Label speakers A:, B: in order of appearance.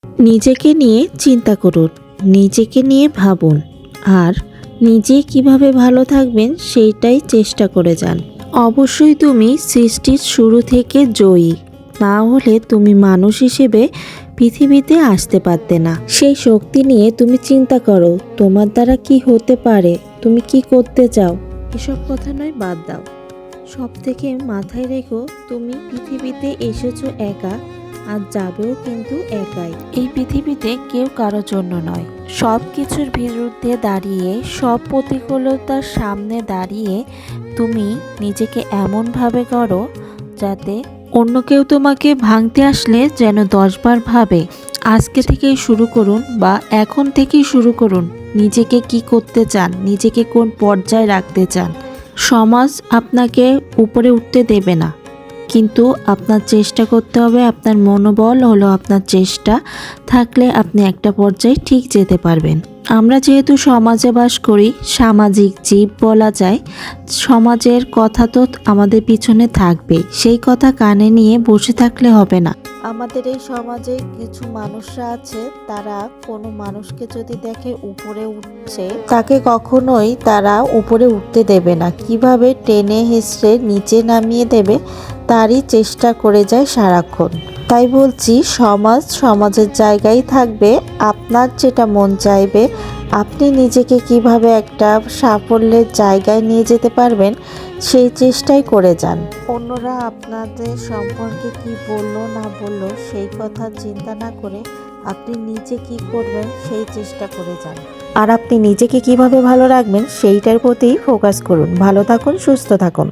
A: নিজেকে নিয়ে চিন্তা করুন, নিজেকে নিয়ে ভাবুন, আর নিজে কিভাবে ভালো থাকবেন সেইটাই চেষ্টা করে যান। অবশ্যই তুমি সৃষ্টির শুরু থেকে জয়ী, না হলে তুমি মানুষ হিসেবে পৃথিবীতে আসতে পারতে না। সেই শক্তি নিয়ে তুমি চিন্তা করো, তোমার দ্বারা কি হতে পারে, তুমি কি করতে চাও। এসব কথা নয়, বাদ দাও। সব থেকে মাথায় রেখো, তুমি পৃথিবীতে এসেছো একা, আর যাবেও কিন্তু একাই। এই পৃথিবীতে কেউ কারোর জন্য নয়। সব কিছুর বিরুদ্ধে দাঁড়িয়ে, সব প্রতিকূলতার সামনে দাঁড়িয়ে তুমি নিজেকে এমনভাবে গড়ো যাতে অন্য কেউ তোমাকে ভাঙতে আসলে যেন 10 বার ভাবে। আজকে থেকেই শুরু করুন, বা এখন থেকেই শুরু করুন। নিজেকে কি করতে চান, নিজেকে কোন পর্যায়ে রাখতে চান। সমাজ আপনাকে উপরে উঠতে দেবে না, কিন্তু আপনার চেষ্টা করতে হবে। আপনার মনোবল হলো আপনার চেষ্টা থাকলে আপনি একটা পর্যায়ে ঠিক যেতে পারবেন। আমরা যেহেতু সমাজে বাস করি, সামাজিক জীব বলা যায়, সমাজের কথা তো আমাদের পিছনে থাকবেই। সেই কথা কানে নিয়ে বসে থাকলে হবে না। আমাদের এই সমাজে কিছু মানুষরা আছে, তারা কোনো মানুষকে যদি দেখে উপরে উঠছে, তাকে কখনোই তারা উপরে উঠতে দেবে না। কিভাবে টেনে হেঁচড়ে নিচে নামিয়ে দেবে তারই চেষ্টা করে যায় সারাক্ষণ। তাই বলছি, সমাজের জায়গায় থাকবে, আপনার যেটা মন চাইবে, আপনি নিজেকে কিভাবে একটা সাফল্যের জায়গায় নিয়ে যেতে পারবেন সেই চেষ্টাই করে যান। অন্যরা আপনাদের সম্পর্কে কি বললো না বললো সেই কথা চিন্তা না করে আপনি নিজে কি করবেন সেই চেষ্টা করে যান। আর আপনি নিজেকে কিভাবে ভালো রাখবেন সেইটার প্রতিই ফোকাস করুন। ভালো থাকুন, সুস্থ থাকুন।